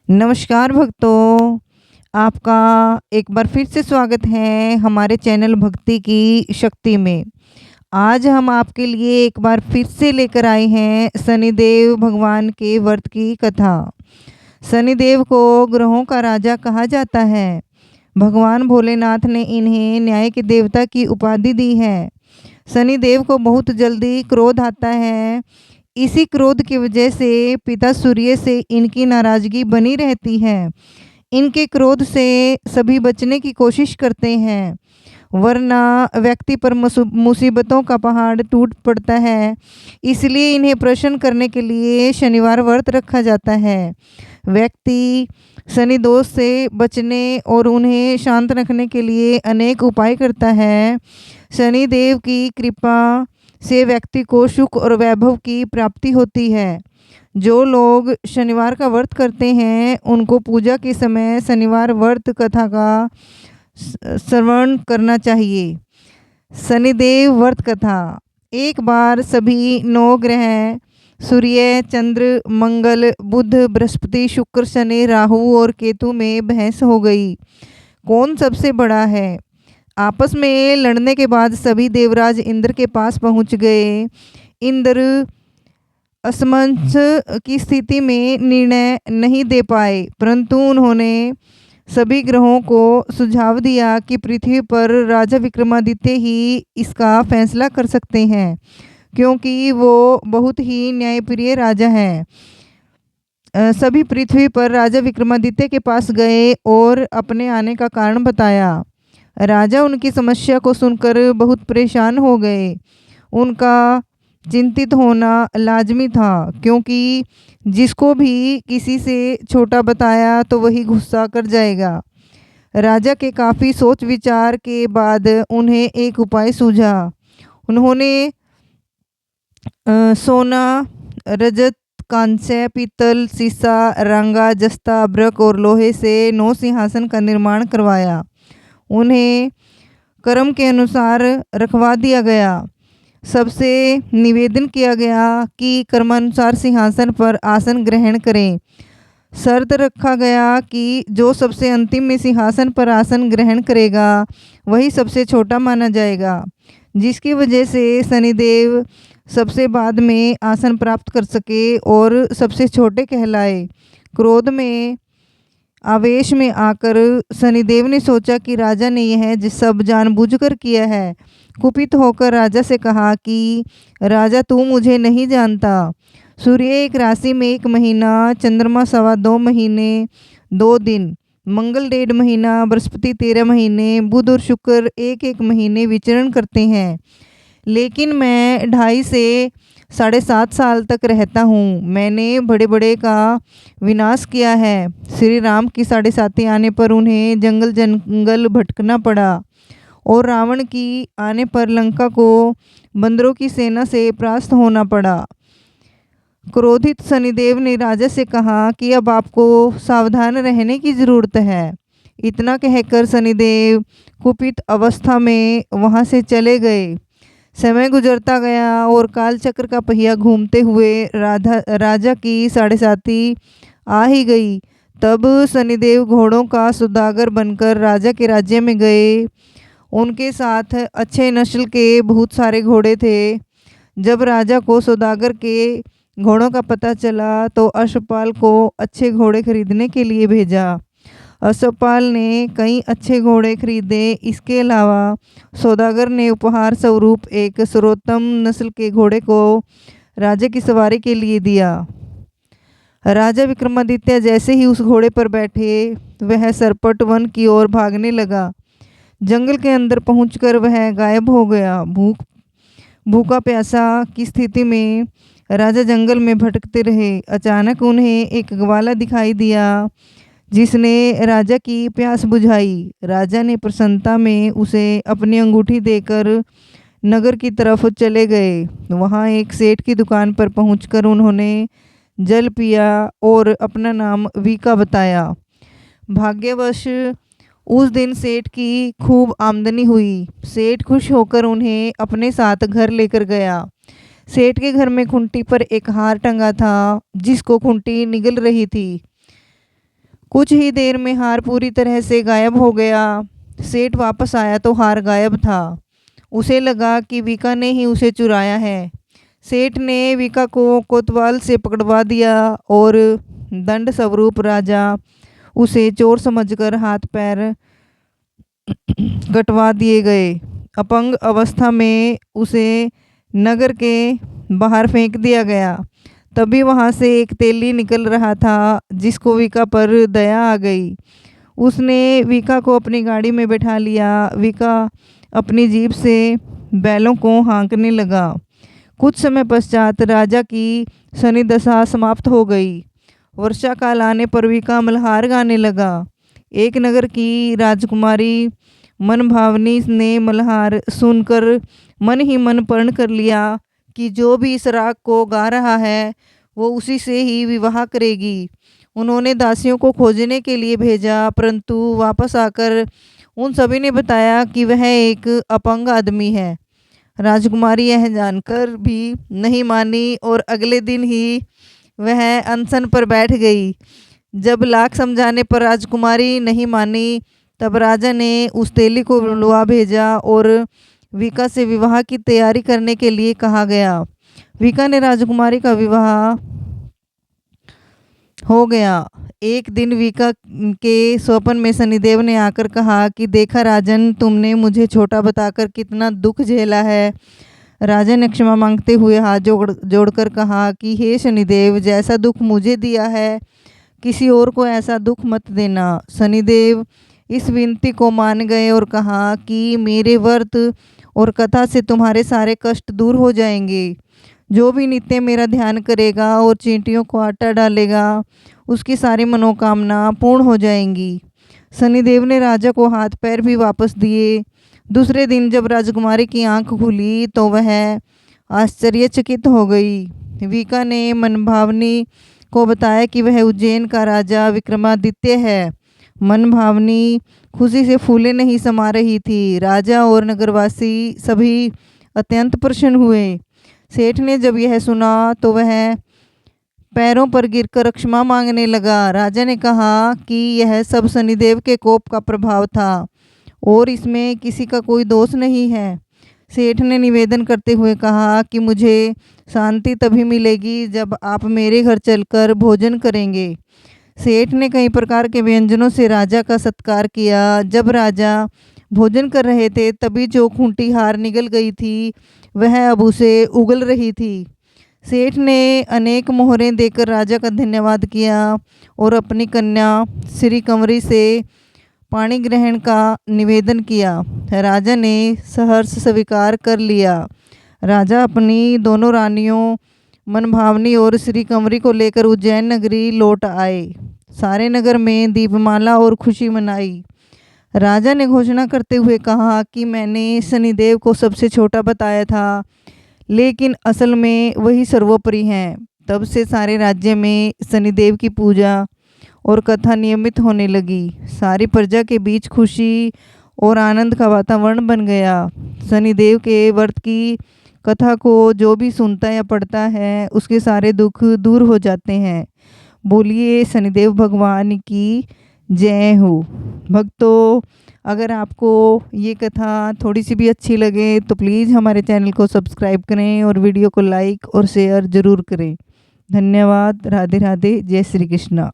नमस्कार भक्तों, आपका एक बार फिर से स्वागत है हमारे चैनल भक्ति की शक्ति में। आज हम आपके लिए एक बार फिर से लेकर आए हैं शनिदेव भगवान के व्रत की कथा। शनिदेव को ग्रहों का राजा कहा जाता है। भगवान भोलेनाथ ने इन्हें न्याय के देवता की उपाधि दी है। शनिदेव को बहुत जल्दी क्रोध आता है। इसी क्रोध की वजह से पिता सूर्य से इनकी नाराजगी बनी रहती है। इनके क्रोध से सभी बचने की कोशिश करते हैं, वरना व्यक्ति पर मुसीबतों का पहाड़ टूट पड़ता है। इसलिए इन्हें प्रसन्न करने के लिए शनिवार व्रत रखा जाता है। व्यक्ति शनि दोष से बचने और उन्हें शांत रखने के लिए अनेक उपाय करता है। शनि देव की कृपा से व्यक्ति को सुख और वैभव की प्राप्ति होती है। जो लोग शनिवार का व्रत करते हैं उनको पूजा के समय शनिवार व्रत कथा का श्रवण करना चाहिए। शनिदेव व्रत कथा। एक बार सभी 9 ग्रह सूर्य, चंद्र, मंगल, बुध, बृहस्पति, शुक्र, शनि, राहु और केतु में बहस हो गई, कौन सबसे बड़ा है। आपस में लड़ने के बाद सभी देवराज इंद्र के पास पहुंच गए। इंद्र असमंजस की स्थिति में निर्णय नहीं दे पाए, परंतु उन्होंने सभी ग्रहों को सुझाव दिया कि पृथ्वी पर राजा विक्रमादित्य ही इसका फैसला कर सकते हैं, क्योंकि वो बहुत ही न्यायप्रिय राजा हैं। सभी पृथ्वी पर राजा विक्रमादित्य के पास गए और अपने आने का कारण बताया। राजा उनकी समस्या को सुनकर बहुत परेशान हो गए। उनका चिंतित होना लाजमी था, क्योंकि जिसको भी किसी से छोटा बताया तो वही गुस्सा कर जाएगा। राजा के काफ़ी सोच विचार के बाद उन्हें एक उपाय सूझा। उन्होंने सोना, रजत, कांस्य, पीतल, सीसा, रंगा, जस्ता, अब्रक और लोहे से 9 सिंहासन का निर्माण करवाया। उन्हें कर्म के अनुसार रखवा दिया गया। सबसे निवेदन किया गया कि कर्मानुसार सिंहासन पर आसन ग्रहण करें। शर्त रखा गया कि जो सबसे अंतिम में सिंहासन पर आसन ग्रहण करेगा वही सबसे छोटा माना जाएगा, जिसकी वजह से शनिदेव सबसे बाद में आसन प्राप्त कर सके और सबसे छोटे कहलाए। क्रोध में आवेश में आकर शनिदेव ने सोचा कि राजा ने यह सब जानबूझकर किया है। कुपित होकर राजा से कहा कि राजा, तू मुझे नहीं जानता। सूर्य एक राशि में 1 महीना, चंद्रमा 2.25 महीने 2 दिन, मंगल 1.5 महीना, बृहस्पति 13 महीने, बुध और शुक्र 1-1 महीने विचरण करते हैं। लेकिन मैं 2.5 से 7.5 साल तक रहता हूँ। मैंने बड़े बड़े का विनाश किया है। श्री राम की 7.5 आने पर उन्हें जंगल जंगल भटकना पड़ा और रावण की आने पर लंका को बंदरों की सेना से परास्त होना पड़ा। क्रोधित शनिदेव ने राजा से कहा कि अब आपको सावधान रहने की जरूरत है। इतना कहकर शनिदेव कुपित अवस्था में वहां से चले गए। समय गुजरता गया और कालचक्र का पहिया घूमते हुए राजा की 7.5 आ ही गई। तब शनिदेव घोड़ों का सौदागर बनकर राजा के राज्य में गए। उनके साथ अच्छे नस्ल के बहुत सारे घोड़े थे। जब राजा को सौदागर के घोड़ों का पता चला तो अश्वपाल को अच्छे घोड़े खरीदने के लिए भेजा। अश्वपाल ने कई अच्छे घोड़े खरीदे। इसके अलावा सौदागर ने उपहार स्वरूप एक सर्वोत्तम नस्ल के घोड़े को राजा की सवारी के लिए दिया। राजा विक्रमादित्य जैसे ही उस घोड़े पर बैठे, वह सरपट वन की ओर भागने लगा। जंगल के अंदर पहुंचकर वह गायब हो गया। भूखा प्यासा की स्थिति में राजा जंगल में भटकते रहे। अचानक उन्हें एक ग्वाला दिखाई दिया, जिसने राजा की प्यास बुझाई। राजा ने प्रसन्नता में उसे अपनी अंगूठी देकर नगर की तरफ चले गए। वहां एक सेठ की दुकान पर पहुंचकर उन्होंने जल पिया और अपना नाम वीका बताया। भाग्यवश उस दिन सेठ की खूब आमदनी हुई। सेठ खुश होकर उन्हें अपने साथ घर लेकर गया। सेठ के घर में खूंटी पर एक हार टंगा था, जिसको खूंटी निगल रही थी। कुछ ही देर में हार पूरी तरह से गायब हो गया। सेठ वापस आया तो हार गायब था। उसे लगा कि विका ने ही उसे चुराया है। सेठ ने विका को कोतवाल से पकड़वा दिया और दंड स्वरूप राजा उसे चोर समझकर हाथ पैर कटवा दिए गए। अपंग अवस्था में उसे नगर के बाहर फेंक दिया गया। तभी वहां से एक तेली निकल रहा था जिसको विका पर दया आ गई। उसने विका को अपनी गाड़ी में बैठा लिया। विका अपनी जीभ से बैलों को हाँकने लगा। कुछ समय पश्चात राजा की शनि दशा समाप्त हो गई। वर्षा काल आने पर विका मल्हार गाने लगा। एक नगर की राजकुमारी मनभावनी ने मल्हार सुनकर मन ही मन प्रण कर लिया कि जो भी इस राग को गा रहा है वो उसी से ही विवाह करेगी। उन्होंने दासियों को खोजने के लिए भेजा, परंतु वापस आकर उन सभी ने बताया कि वह एक अपंग आदमी है। राजकुमारी यह जानकर भी नहीं मानी और अगले दिन ही वह अनशन पर बैठ गई। जब लाख समझाने पर राजकुमारी नहीं मानी तब राजा ने उस तेली को बुलवा भेजा और विका से विवाह की तैयारी करने के लिए कहा गया। विका ने राजकुमारी का विवाह हो गया। एक दिन विका के स्वप्न में शनिदेव ने आकर कहा कि देखा राजन, तुमने मुझे छोटा बताकर कितना दुख झेला है। राजा ने क्षमा मांगते हुए हाथ जोड़कर कहा कि हे शनिदेव, जैसा दुख मुझे दिया है किसी और को ऐसा दुख मत देना। शनिदेव इस विनती को मान गए और कहा कि मेरे व्रत और कथा से तुम्हारे सारे कष्ट दूर हो जाएंगे। जो भी नित्य मेरा ध्यान करेगा और चींटियों को आटा डालेगा उसकी सारी मनोकामना पूर्ण हो जाएंगी। शनिदेव ने राजा को हाथ पैर भी वापस दिए। दूसरे दिन जब राजकुमारी की आंख खुली तो वह आश्चर्यचकित हो गई। विका ने मनभावनी को बताया कि वह उज्जैन का राजा विक्रमादित्य है। मनभावनी खुशी से फूले नहीं समा रही थी। राजा और नगरवासी सभी अत्यंत प्रसन्न हुए। सेठ ने जब यह सुना तो वह पैरों पर गिरकर क्षमा मांगने लगा। राजा ने कहा कि यह सब शनिदेव के कोप का प्रभाव था और इसमें किसी का कोई दोष नहीं है। सेठ ने निवेदन करते हुए कहा कि मुझे शांति तभी मिलेगी जब आप मेरे घर चलकर भोजन करेंगे। सेठ ने कई प्रकार के व्यंजनों से राजा का सत्कार किया। जब राजा भोजन कर रहे थे तभी जो खूंटी हार निगल गई थी वह अब उसे उगल रही थी। सेठ ने अनेक मोहरें देकर राजा का धन्यवाद किया और अपनी कन्या श्री कंवरी से पाणी ग्रहण का निवेदन किया। राजा ने सहर्ष स्वीकार कर लिया। राजा अपनी दोनों रानियों मनभावनी और श्री कंवरी को लेकर उज्जैन नगरी लौट आए। सारे नगर में दीपमाला और खुशी मनाई। राजा ने घोषणा करते हुए कहा कि मैंने शनिदेव को सबसे छोटा बताया था, लेकिन असल में वही सर्वोपरि हैं। तब से सारे राज्य में शनिदेव की पूजा और कथा नियमित होने लगी। सारी प्रजा के बीच खुशी और आनंद का वातावरण बन गया। शनिदेव के व्रत की कथा को जो भी सुनता या पढ़ता है उसके सारे दुख दूर हो जाते हैं। बोलिए शनिदेव भगवान की जय हो। भक्तों, अगर आपको ये कथा थोड़ी सी भी अच्छी लगे तो प्लीज़ हमारे चैनल को सब्सक्राइब करें और वीडियो को लाइक और शेयर ज़रूर करें। धन्यवाद। राधे राधे। जय श्री कृष्णा।